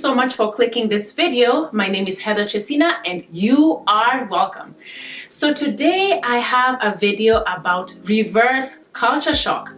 so much for clicking this video. My name is Chesiyna and you are welcome. So today I have a video about reverse culture shock.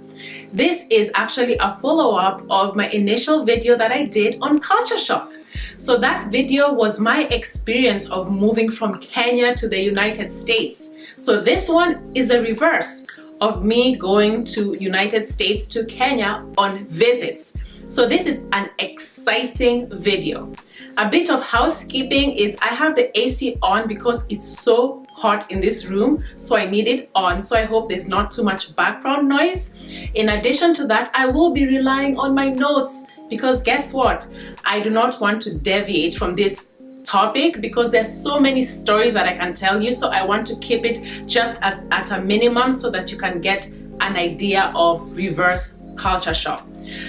This is actually a follow-up of my initial video that I did on culture shock. So that video was my experience of moving from Kenya to the United States. So this one is a reverse of me going to United States to Kenya on visits. So this is an exciting video. A bit of housekeeping is I have the AC on because it's so hot in this room, so I need it on. So I hope there's not too much background noise. In addition to that, I will be relying on my notes because guess what? I do not want to deviate from this topic because there's so many stories that I can tell you, so I want to keep it just as at a minimum so that you can get an idea of reverse culture shock.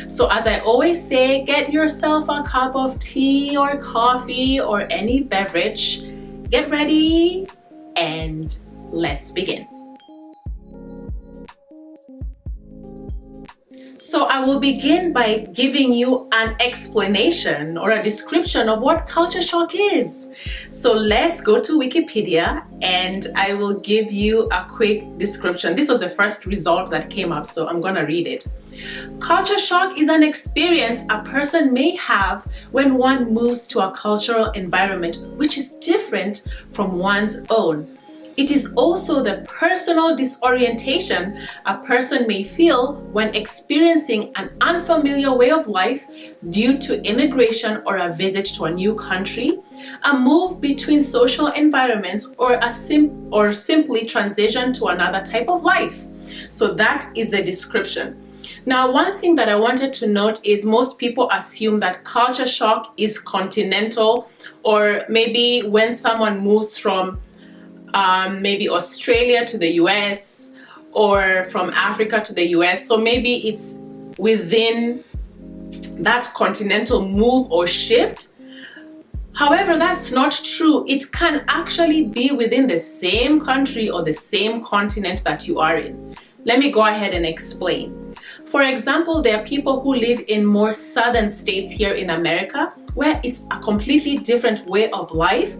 So as I always say, get yourself a cup of tea or coffee or any beverage, get ready, and let's begin. So I will begin by giving you an explanation or a description of what culture shock is. So let's go to Wikipedia and I will give you a quick description. This was the first result that came up, so I'm gonna read it. Culture shock is an experience a person may have when one moves to a cultural environment which is different from one's own. It is also the personal disorientation a person may feel when experiencing an unfamiliar way of life due to immigration or a visit to a new country, a move between social environments, or simply transition to another type of life. So that is the description. Now, one thing that I wanted to note is most people assume that culture shock is continental, or maybe when someone moves from maybe Australia to the US or from Africa to the US. So maybe it's within that continental move or shift. However, that's not true. It can actually be within the same country or the same continent that you are in. Let me go ahead and explain. For example, there are people who live in more southern states here in America where it's a completely different way of life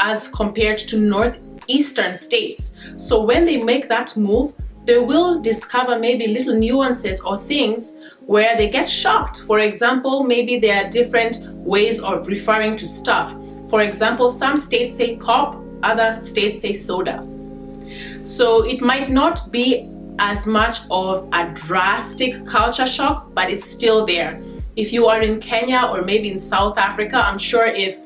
as compared to northeastern states. So when they make that move, they will discover maybe little nuances or things where they get shocked. For example, maybe there are different ways of referring to stuff. For example, some states say pop, other states say soda. So it might not be as much of a drastic culture shock, but it's still there. If you are in Kenya or maybe in South Africa, I'm sure if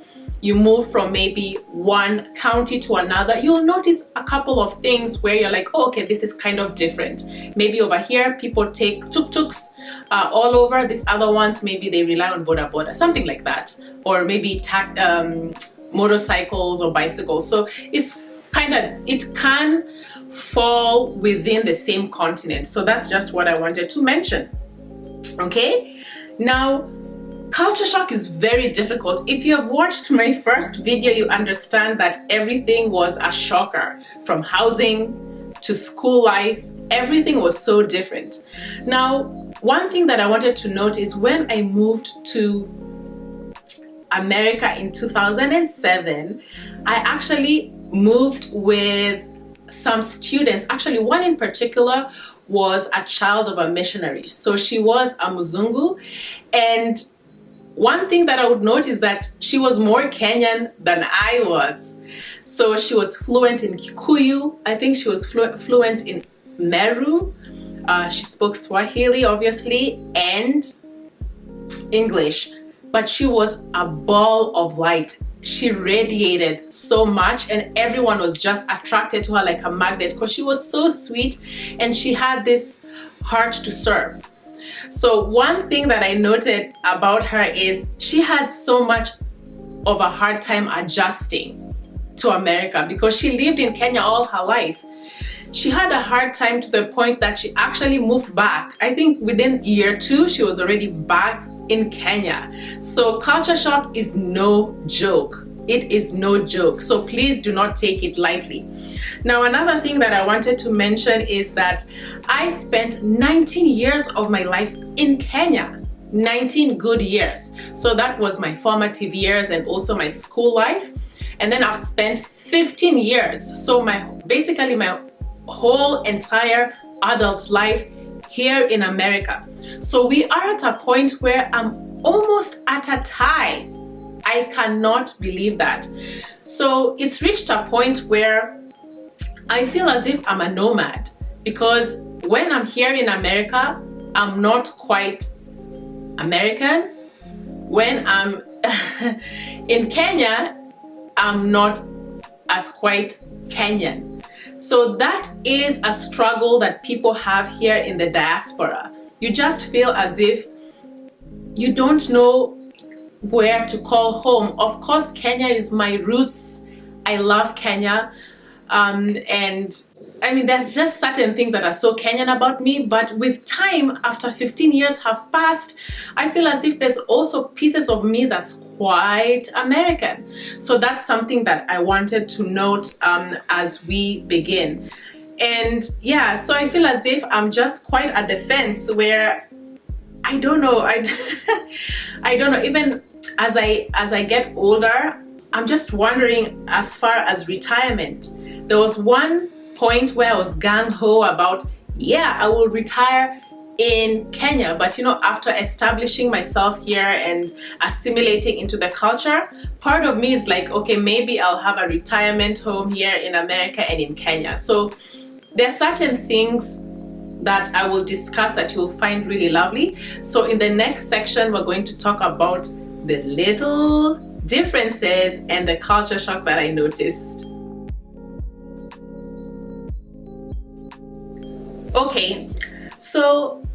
you move from maybe one county to another, you'll notice a couple of things where you're like, oh, okay, this is kind of different. Maybe over here, people take tuk-tuks all over. These other ones, maybe they rely on boda, something like that. Or maybe motorcycles or bicycles. So it can fall within the same continent. So that's just what I wanted to mention. Okay, now, culture shock is very difficult. If you have watched my first video, you understand that everything was a shocker. From housing to school life, everything was so different. Now, one thing that I wanted to note is when I moved to America in 2007, I actually moved with some students. Actually, one in particular was a child of a missionary. So she was a Muzungu, and one thing that I would note is that she was more Kenyan than I was. So she was fluent in Kikuyu. I think she was fluent in Meru. She spoke Swahili, obviously, and English. But she was a ball of light. She radiated so much and everyone was just attracted to her like a magnet because she was so sweet and she had this heart to serve. So one thing that I noted about her is she had so much of a hard time adjusting to America because she lived in Kenya all her life. She had a hard time to the point that she actually moved back. I think within year 2, she was already back in Kenya. So culture shock is no joke. It is no joke. So please do not take it lightly. Now, another thing that I wanted to mention is that I spent 19 years of my life in Kenya. 19 good years. So that was my formative years and also my school life. And then I've spent 15 years. So basically my whole entire adult life here in America. So we are at a point where I'm almost at a tie. I cannot believe that. So it's reached a point where I feel as if I'm a nomad, because when I'm here in America, I'm not quite American. When I'm in Kenya, I'm not as quite Kenyan. So that is a struggle that people have here in the diaspora. You just feel as if you don't know where to call home. Of course, Kenya is my roots. I love Kenya. And I mean, there's just certain things that are so Kenyan about me, but with time, after 15 years have passed, I feel as if there's also pieces of me that's quite American. So that's something that I wanted to note as we begin. And yeah, so I feel as if I'm just quite at the fence where I don't know, I don't know, even as I get older, I'm just wondering as far as retirement. There was one point where I was gung-ho about, yeah, I will retire in Kenya, but you know, after establishing myself here and assimilating into the culture, part of me is like, okay, maybe I'll have a retirement home here in America and in Kenya. So there are certain things that I will discuss that you'll find really lovely. So in the next section, we're going to talk about the little differences and the culture shock that I noticed. Okay, so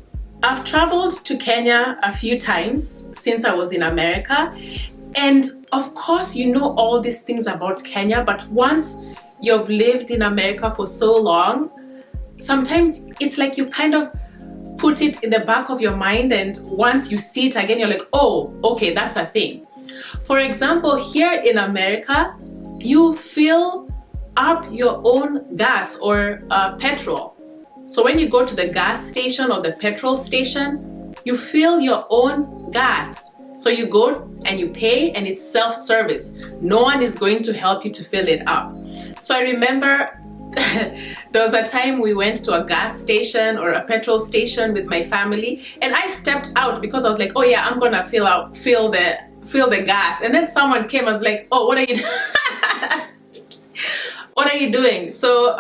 I've traveled to Kenya a few times since I was in America, and of course you know all these things about Kenya, but once you've lived in America for so long, sometimes it's like you kind of put it in the back of your mind, and once you see it again, you're like, oh, okay, that's a thing. For example, here in America, you fill up your own gas or petrol. So when you go to the gas station or the petrol station, you fill your own gas. So you go and you pay, and it's self-service. No one is going to help you to fill it up. So I remember there was a time we went to a gas station or a petrol station with my family, and I stepped out because I was like, oh yeah, I'm gonna fill the gas. And then someone came and was like, oh, what are you doing? What are you doing? So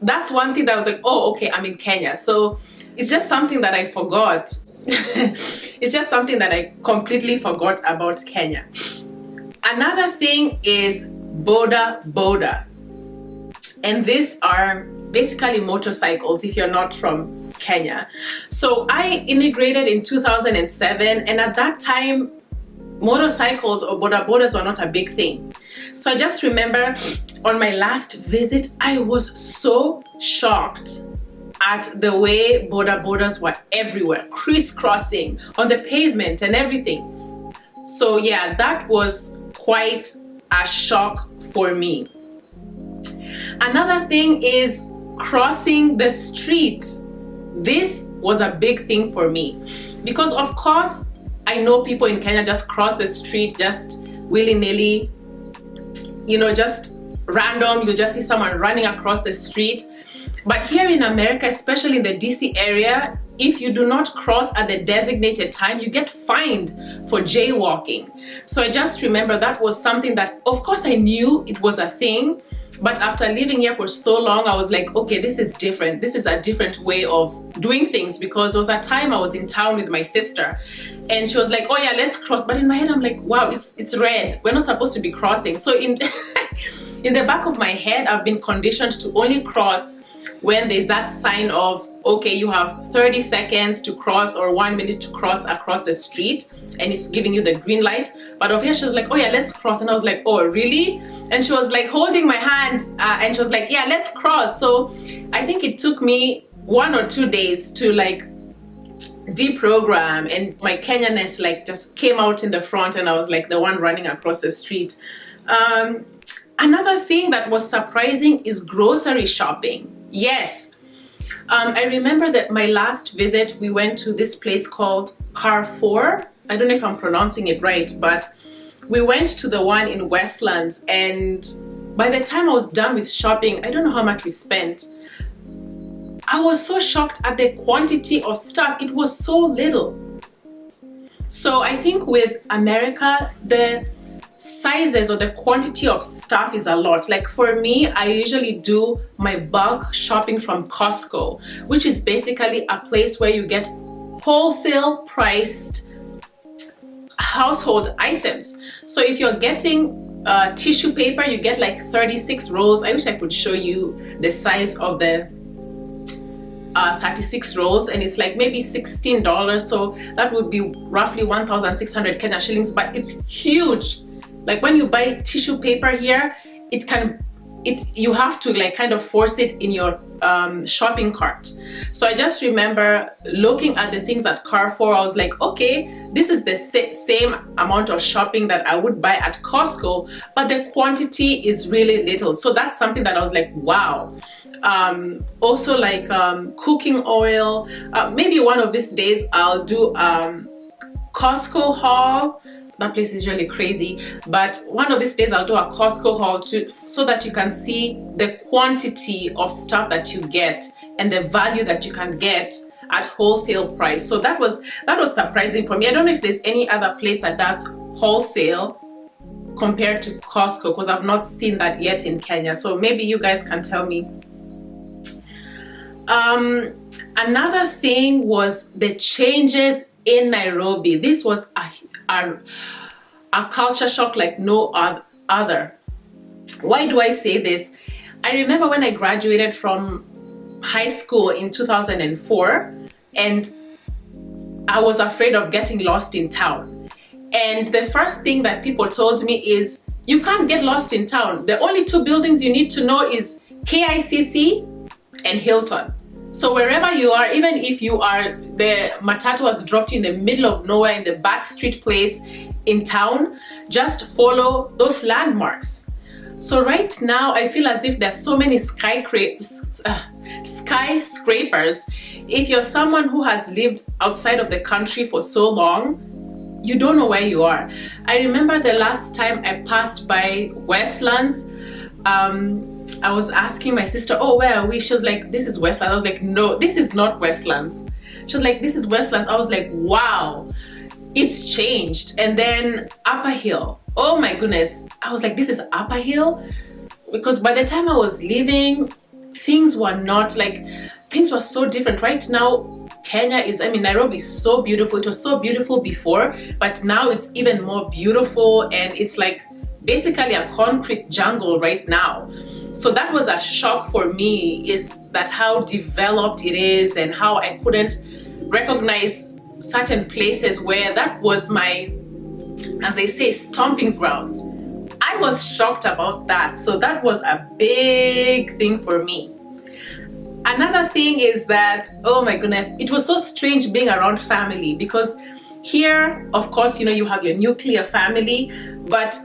that's one thing that I was like, oh, okay, I'm in Kenya. So it's just something that I forgot. It's just something that I completely forgot about Kenya. Another thing is boda. And these are basically motorcycles if you're not from Kenya. So I immigrated in 2007, and at that time, motorcycles or bodas were not a big thing. So I just remember on my last visit, I was so shocked at the way bodas were everywhere, crisscrossing on the pavement and everything. So yeah, that was quite a shock for me. Another thing is crossing the street. This was a big thing for me because, of course, I know people in Kenya just cross the street just willy-nilly, you know, just random. You just see someone running across the street. But here in America, especially in the DC area, if you do not cross at the designated time, you get fined for jaywalking. So I just remember that was something that, of course, I knew it was a thing. But after living here for so long, I was like, okay, this is different. This is a different way of doing things, because there was a time I was in town with my sister and she was like, oh yeah, let's cross. But in my head, I'm like, wow, it's red. We're not supposed to be crossing. So in the back of my head, I've been conditioned to only cross when there's that sign of, okay, you have 30 seconds to cross or 1 minute to cross across the street, and it's giving you the green light. But over here, she was like, oh yeah, let's cross. And I was like, oh, really? And she was like holding my hand and she was like, yeah, let's cross. So I think it took me 1 or 2 days to like deprogram, and my Kenyanness like just came out in the front, and I was like the one running across the street. Another thing that was surprising is grocery shopping. Yes, I remember that my last visit, we went to this place called Carrefour. I don't know if I'm pronouncing it right, but we went to the one in Westlands, and by the time I was done with shopping, I don't know how much we spent. I was so shocked at the quantity of stuff. It was so little. So I think with America, the sizes or the quantity of stuff is a lot. Like for me, I usually do my bulk shopping from Costco, which is basically a place where you get wholesale priced household items. So if you're getting tissue paper, you get like 36 rolls. I wish I could show you the size of the 36 rolls, and it's like maybe $16. So that would be roughly 1,600 Kenya shillings, but it's huge. Like when you buy tissue paper here, you have to like kind of force it in your shopping cart. So I just remember looking at the things at Carrefour. I was like, okay, this is the same amount of shopping that I would buy at Costco, but the quantity is really little. So that's something that I was like, wow. Also like cooking oil. Maybe one of these days I'll do Costco haul. That place is really crazy, but one of these days I'll do a Costco haul too, so that you can see the quantity of stuff that you get and the value that you can get at wholesale price. So that was surprising for me. I don't know if there's any other place that does wholesale compared to Costco, because I've not seen that yet in Kenya. So maybe you guys can tell me. Another thing was the changes in Nairobi. This was a culture shock like no other. Why do I say this? I remember when I graduated from high school in 2004, and I was afraid of getting lost in town. And the first thing that people told me is, you can't get lost in town. The only two buildings you need to know is KICC and Hilton. So wherever you are, even if you are, the matatu has dropped you in the middle of nowhere in the back street place in town, just follow those landmarks. So right now, I feel as if there's so many skyscrapers. If you're someone who has lived outside of the country for so long, you don't know where you are. I remember the last time I passed by Westlands, I was asking my sister, oh, where are we? She was like, this is Westlands. I was like, no, this is not Westlands. She was like, this is Westlands. I was like, wow, it's changed. And then Upper Hill. Oh my goodness. I was like, this is Upper Hill? Because by the time I was leaving, things were so different. Right now, Nairobi is so beautiful. It was so beautiful before, but now it's even more beautiful, and it's like basically a concrete jungle right now. So that was a shock for me, is that how developed it is and how I couldn't recognize certain places where that was my, as I say, stomping grounds. I was shocked about that. So that was a big thing for me. Another thing is that, oh my goodness, it was so strange being around family, because here, of course, you have your nuclear family, but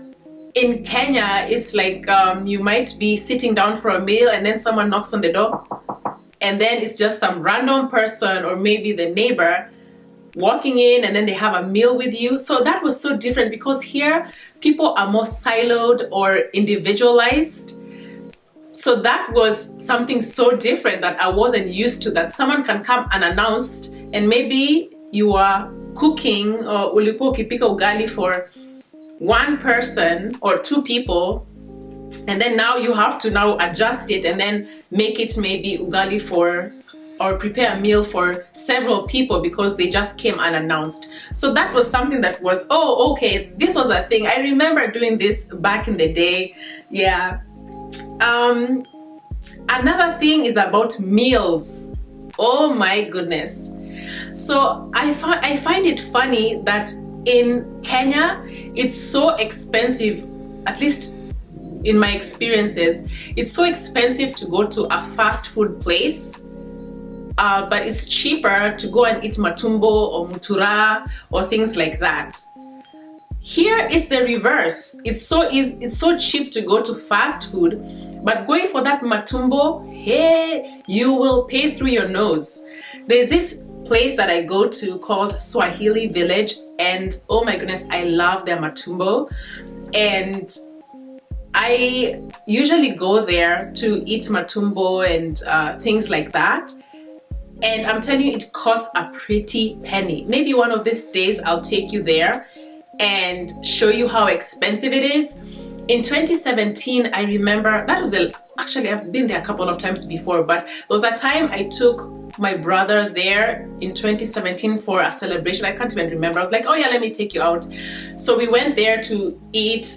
in Kenya, it's like you might be sitting down for a meal and then someone knocks on the door, and then it's just some random person or maybe the neighbor walking in, and then they have a meal with you. So that was so different, because here people are more siloed or individualized. So that was something so different that I wasn't used to, that someone can come unannounced, and maybe you are cooking or ulikuwa ukipika ugali for one person or two people, and then now you have to now adjust it and then make it maybe ugali or prepare a meal for several people because they just came unannounced. So that was something that was, oh, okay, this was a thing. I remember doing this back in the day. Yeah. Another thing is about meals. Oh my goodness. So I find it funny that in Kenya, it's so expensive, at least in my experiences, it's so expensive to go to a fast food place, but it's cheaper to go and eat matumbo or mutura or things like that. Here is the reverse. It's so cheap to go to fast food, But going for that matumbo, hey, you will pay through your nose. There's this place that I go to called Swahili Village, and oh my goodness, I love their matumbo. And I usually go there to eat matumbo and things like that. And I'm telling you, it costs a pretty penny. Maybe one of these days I'll take you there and show you how expensive it is. In 2017, I remember, actually I've been there a couple of times before, but there was a time I took my brother there in 2017 for a celebration. I can't even remember. I was like, oh yeah, let me take you out. So we went there to eat.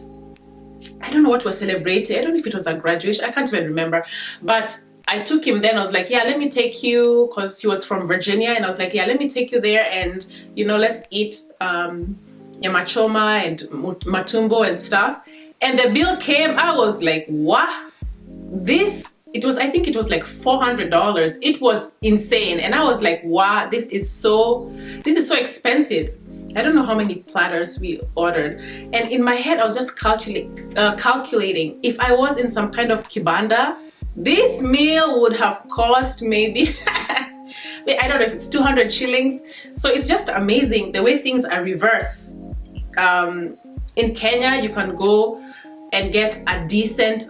I don't know what was celebrated. I don't know if it was a graduation. I can't even remember. But I took him then. I was like, yeah, let me take you, because he was from Virginia. And I was like, yeah, let me take you there and, you know, let's eat nyama choma and matumbo and stuff. And the bill came. I was like, what? I think it was like $400. It was insane. And I was like, wow, this is so expensive. I don't know how many platters we ordered. And in my head, I was just calculating, if I was in some kind of kibanda, this meal would have cost maybe, I don't know if it's 200 shillings. So it's just amazing the way things are reversed. In Kenya, you can go and get a decent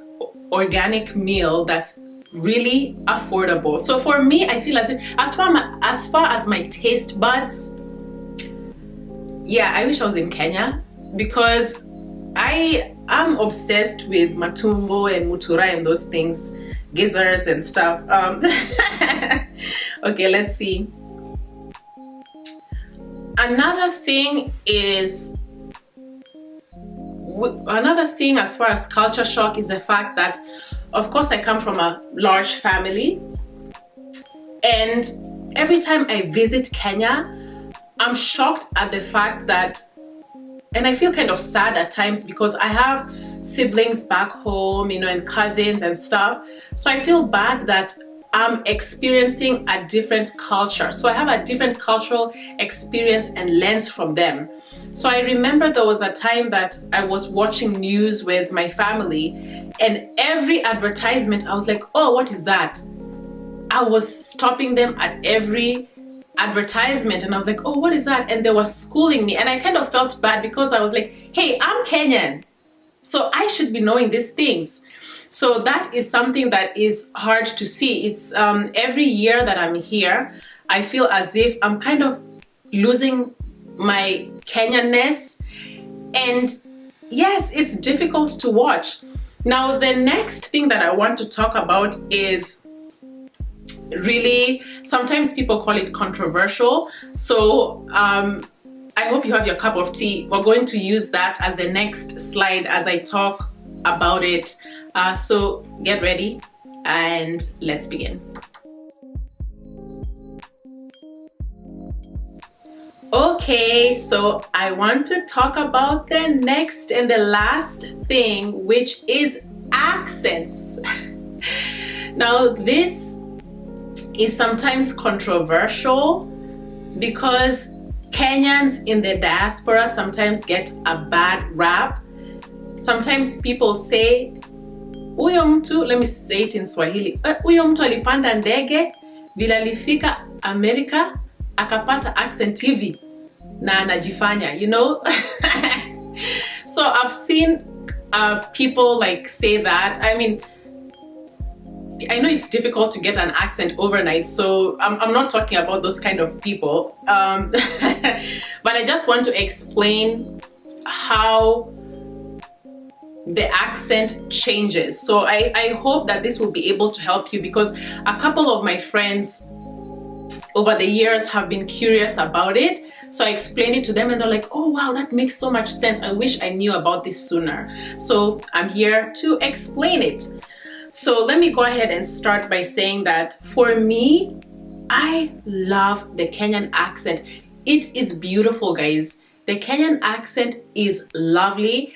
organic meal that's really affordable. So for me, I feel as far as my taste buds, yeah, I wish I was in Kenya, because I am obsessed with matumbo and mutura and those things, gizzards and stuff. Okay, let's see. Another thing as far as culture shock is the fact that, of course, I come from a large family, and every time I visit Kenya, I'm shocked at the fact that, and I feel kind of sad at times, because I have siblings back home, you know, and cousins and stuff. So I feel bad that I'm experiencing a different culture. So I have a different cultural experience and lens from them. So I remember there was a time that I was watching news with my family, and every advertisement, I was like, oh, what is that? I was stopping them at every advertisement, and I was like, oh, what is that? And they were schooling me, and I kind of felt bad, because I was like, hey, I'm Kenyan, so I should be knowing these things. So that is something that is hard to see. It's every year that I'm here, I feel as if I'm kind of losing my Kenyanness, and yes, it's difficult to watch. Now, the next thing that I want to talk about is really, sometimes people call it controversial. So I hope you have your cup of tea. We're going to use that as the next slide as I talk about it. So get ready and let's begin. Okay, so I want to talk about the next and the last thing, which is accents. Now, this is sometimes controversial because Kenyans in the diaspora sometimes get a bad rap. Sometimes people say, huyo mtu, let me say it in Swahili, huyo mtu alipanda ndege vile alifika Amerika akapata accent hivi na anajifanya, you know. So I've seen people like say that. I mean, I know it's difficult to get an accent overnight, so I'm not talking about those kind of people. But I just want to explain how the accent changes. So I hope that this will be able to help you, because a couple of my friends over the years have been curious about it. So I explained it to them and they're like, oh wow, that makes so much sense. I wish I knew about this sooner. So I'm here to explain it. So let me go ahead and start by saying that for me, I love the Kenyan accent. It is beautiful, guys. The Kenyan accent is lovely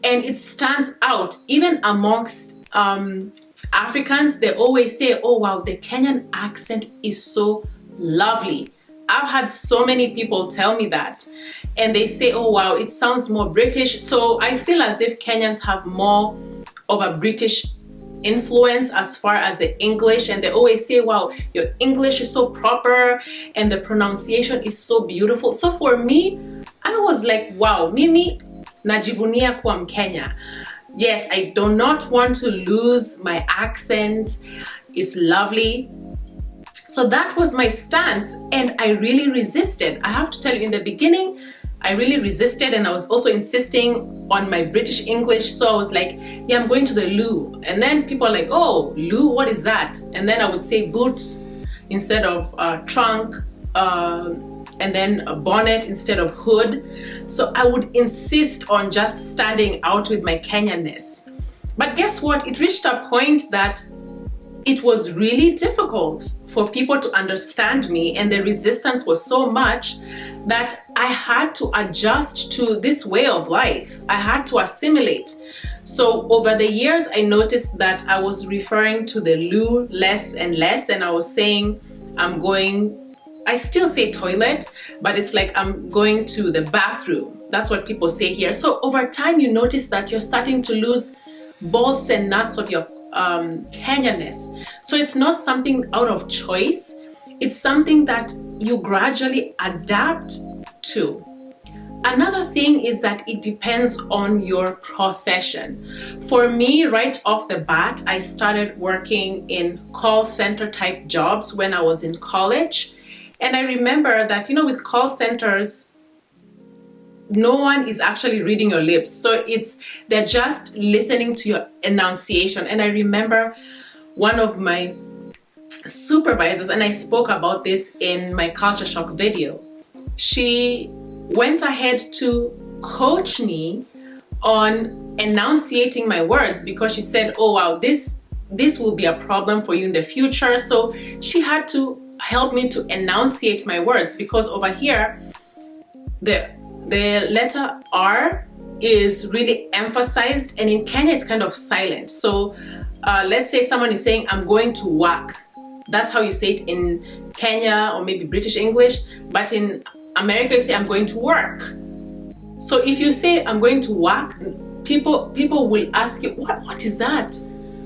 and it stands out. Even amongst Africans, they always say, oh wow, the Kenyan accent is so lovely. I've had so many people tell me that, and they say, oh wow, it sounds more British. So I feel as if Kenyans have more of a British influence as far as the English, and they always say, wow, your English is so proper and the pronunciation is so beautiful. So for me, I was like, wow, mimi najivunia kuwa Mkenya. Yes, I do not want to lose my accent. It's lovely. So that was my stance, and I really resisted. I have to tell you, in the beginning, I really resisted, and I was also insisting on my British English. So I was like, yeah, I'm going to the loo. And then people are like, oh, loo, what is that? And then I would say boot instead of trunk, and then a bonnet instead of hood. So I would insist on just standing out with my Kenyanness. But guess what? It reached a point that it was really difficult for people to understand me, and the resistance was so much that I had to adjust to this way of life. I had to assimilate. So over the years, I noticed that I was referring to the loo less and less, and I was saying, I still say toilet, but it's like I'm going to the bathroom. That's what people say here. So over time, you notice that you're starting to lose bolts and nuts of your Kenyanness. So it's not something out of choice. It's something that you gradually adapt to. Another thing is that it depends on your profession. For me, right off the bat, I started working in call center type jobs when I was in college. And I remember that, with call centers, no one is actually reading your lips. So they're just listening to your enunciation. And I remember one of my supervisors, and I spoke about this in my culture shock video, she went ahead to coach me on enunciating my words, because she said, oh wow, this will be a problem for you in the future. So she had to help me to enunciate my words, because over here the letter R is really emphasized, and in Kenya it's kind of silent. So let's say someone is saying, I'm going to work. That's how you say it in Kenya or maybe British English, but in America you say, I'm going to work. So if you say, I'm going to work, people will ask you, what is that?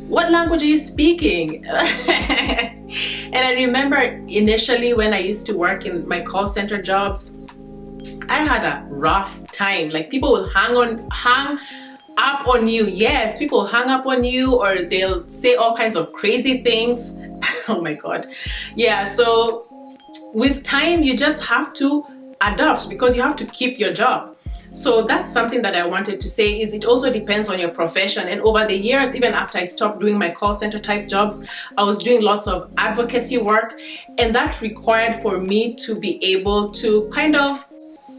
What language are you speaking? And I remember initially when I used to work in my call center jobs, I had a rough time. Like, people will hang up on you. Yes, people hang up on you, or they'll say all kinds of crazy things. Oh my God. Yeah, so with time, you just have to adapt, because you have to keep your job. So that's something that I wanted to say, is it also depends on your profession. And over the years, even after I stopped doing my call center type jobs, I was doing lots of advocacy work, and that required for me to be able to kind of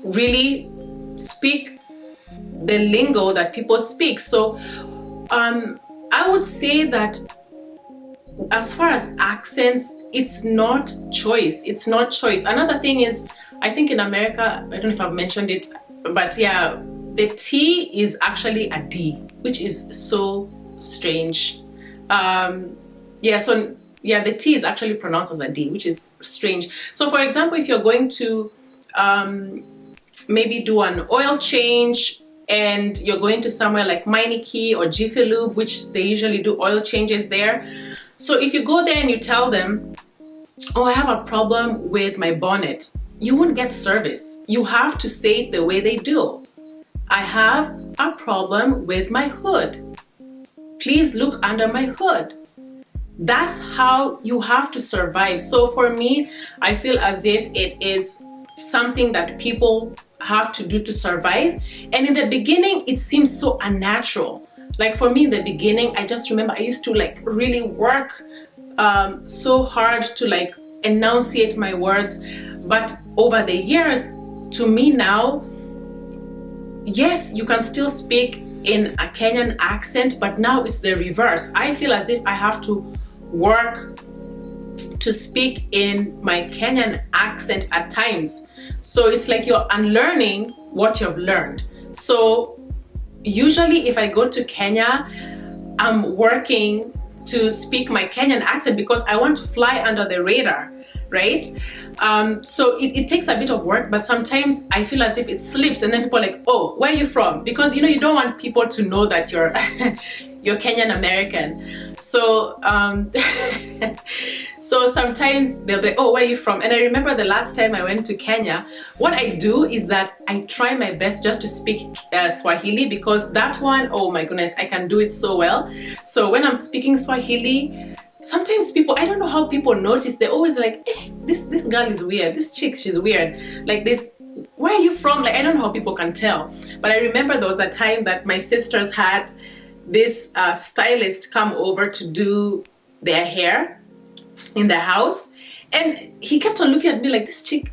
really speak the lingo that people speak. So I would say that as far as accents, it's not choice. It's not choice. Another thing is, I think in America, I don't know if I've mentioned it, but yeah, the T is actually a D, which is so strange. The T is actually pronounced as a D, which is strange. So for example, if you're going to maybe do an oil change, and you're going to somewhere like Meineke or Jiffy Lube, which they usually do oil changes there. So if you go there and you tell them, oh, I have a problem with my bonnet, you won't get service. You have to say it the way they do. I have a problem with my hood. Please look under my hood. That's how you have to survive. So for me, I feel as if it is something that people have to do to survive. And in the beginning, it seems so unnatural. Like for me in the beginning, I just remember I used to like really work so hard to like enunciate my words. But over the years, to me now, yes, you can still speak in a Kenyan accent, but now it's the reverse. I feel as if I have to work to speak in my Kenyan accent at times. So it's like you're unlearning what you've learned. So usually if I go to Kenya, I'm working to speak my Kenyan accent because I want to fly under the radar, right? So it takes a bit of work, but sometimes I feel as if it slips, and then people are like, oh, where are you from? Because you don't want people to know that you're you're Kenyan American. So so sometimes they'll be, oh, where are you from? And I remember the last time I went to Kenya, what I do is that I try my best just to speak Swahili, because that one, oh my goodness, I can do it so well. So when I'm speaking Swahili, sometimes people, I don't know how people notice, they're always like, this girl is weird, this chick, she's weird, like this, where are you from? Like, I don't know how people can tell. But I remember there was a time that my sisters had this stylist come over to do their hair in the house, and he kept on looking at me like, this chick,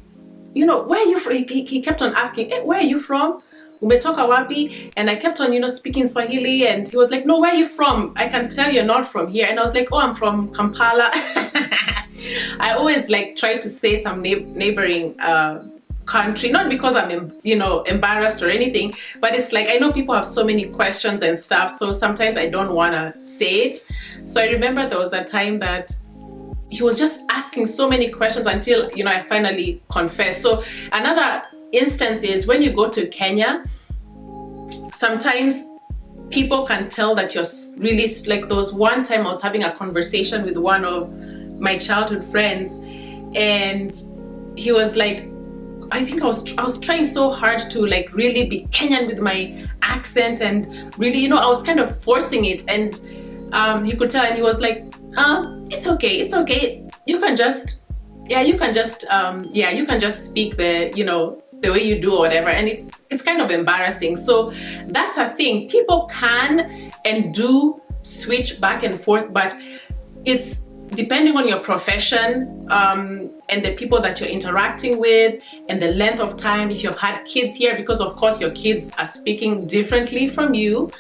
you know, where are you from? He kept on asking, hey, where are you from? Umetoka wapi? And I kept on, you know, speaking Swahili, and he was like, no, where are you from? I can tell you're not from here. And I was like, oh, I'm from Kampala. I always like try to say some neighboring country, not because I'm, you know, embarrassed or anything, but it's like I know people have so many questions and stuff, so sometimes I don't want to say it. So I remember there was a time that he was just asking so many questions until, you know, I finally confessed. So another instance is when you go to Kenya, sometimes people can tell that you're really, like, there was one time I was having a conversation with one of my childhood friends, and he was like, I think I was trying so hard to like really be Kenyan with my accent, and really, you know, I was kind of forcing it, and he could tell, and he was like, it's okay, you can just speak the, you know, the way you do or whatever. And it's kind of embarrassing. So that's a thing, people can and do switch back and forth, but it's depending on your profession and the people that you're interacting with and the length of time, if you've had kids here, because of course your kids are speaking differently from you,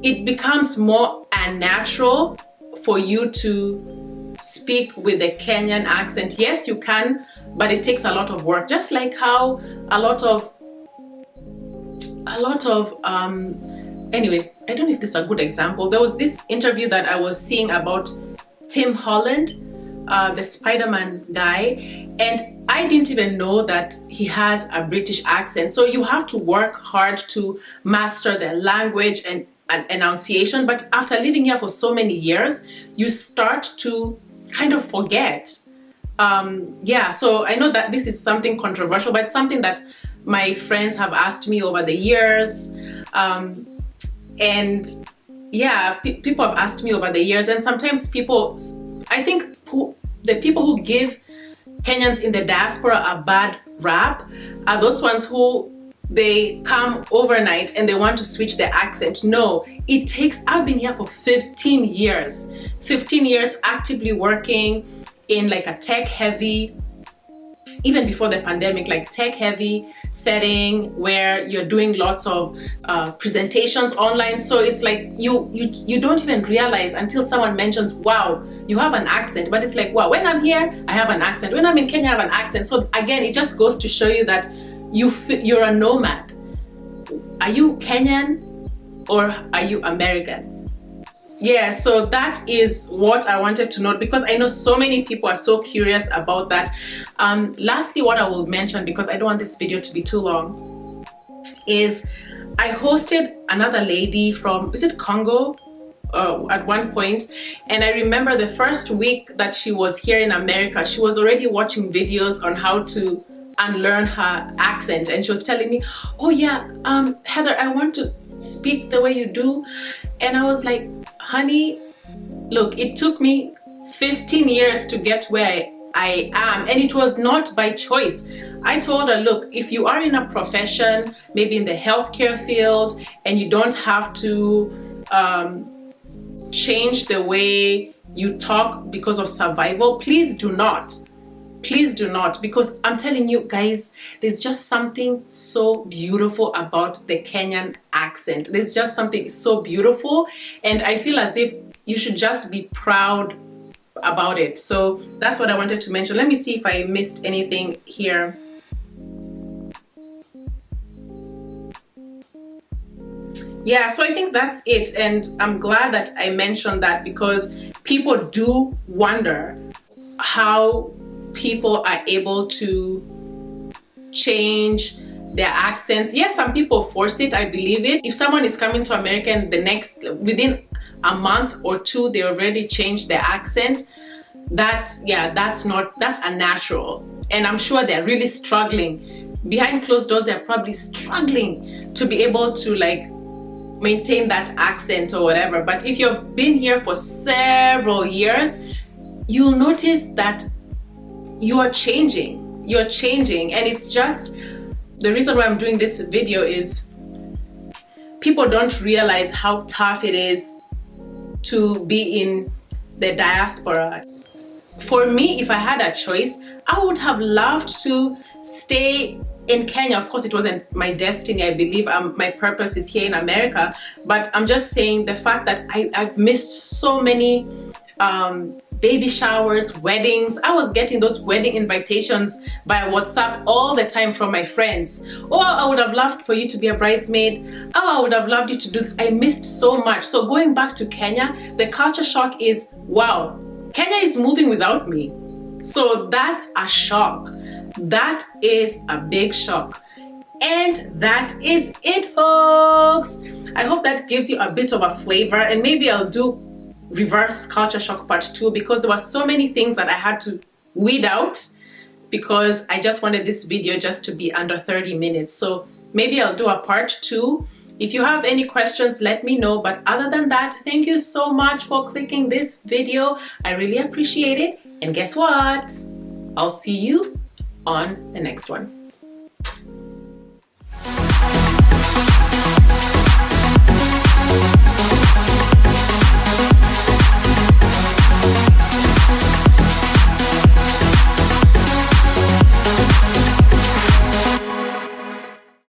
it becomes more unnatural for you to speak with a Kenyan accent. Yes, you can, but it takes a lot of work, just like how a lot of anyway, I don't know if this is a good example. There was this interview that I was seeing about Tim Holland, the Spider-Man guy, and I didn't even know that he has a British accent. So you have to work hard to master the language and enunciation. But after living here for so many years, you start to kind of forget. Yeah, so I know that this is something controversial, but it's something that my friends have asked me over the years. And yeah, people have asked me over the years, and sometimes people, I think the people who give Kenyans in the diaspora a bad rap are those ones who they come overnight and they want to switch their accent. No, it takes, I've been here for 15 years actively working in like a tech heavy, even before the pandemic, like tech heavy setting where you're doing lots of presentations online. So it's like you don't even realize until someone mentions, wow, you have an accent. But it's like, wow, when I'm here, I have an accent. When I'm in Kenya, I have an accent. So again, it just goes to show you that you're a nomad. Are you Kenyan or are you American? Yeah, so that is what I wanted to note, because I know so many people are so curious about that. Lastly, what I will mention, because I don't want this video to be too long, is I hosted another lady from, is it Congo? At one point, and I remember the first week that she was here in America, she was already watching videos on how to unlearn her accent, and she was telling me, oh yeah, Heather, I want to speak the way you do. And I was like, honey, look, it took me 15 years to get where I am, and it was not by choice. I told her, look, if you are in a profession, maybe in the healthcare field, and you don't have to change the way you talk because of survival, please do not. Please do not, because I'm telling you guys, there's just something so beautiful about the Kenyan accent. There's just something so beautiful, and I feel as if you should just be proud about it. So that's what I wanted to mention. Let me see if I missed anything here. Yeah, so I think that's it, and I'm glad that I mentioned that, because people do wonder how people are able to change their accents. Yes, some people force it, I believe it. If someone is coming to America and within a month or two, they already changed their accent, that's unnatural. And I'm sure they're really struggling. Behind closed doors, they're probably struggling to be able to like maintain that accent or whatever. But if you've been here for several years, you'll notice that you're changing. And it's just, the reason why I'm doing this video is people don't realize how tough it is to be in the diaspora. For me, if I had a choice, I would have loved to stay in Kenya. Of course, it wasn't my destiny. I believe my purpose is here in America. But I'm just saying the fact that I've missed so many baby showers, weddings. I was getting those wedding invitations by WhatsApp all the time from my friends. Oh, I would have loved for you to be a bridesmaid. Oh, I would have loved you to do this. I missed so much. So going back to Kenya, the culture shock is, wow, Kenya is moving without me. So that's a shock. That is a big shock. And that is it, folks. I hope that gives you a bit of a flavor, and maybe I'll do reverse culture shock part 2, because there were so many things that I had to weed out, because I just wanted this video just to be under 30 minutes. So maybe I'll do a part 2. If you have any questions, let me know. But other than that, thank you so much for clicking this video. I really appreciate it. And guess what? I'll see you on the next one.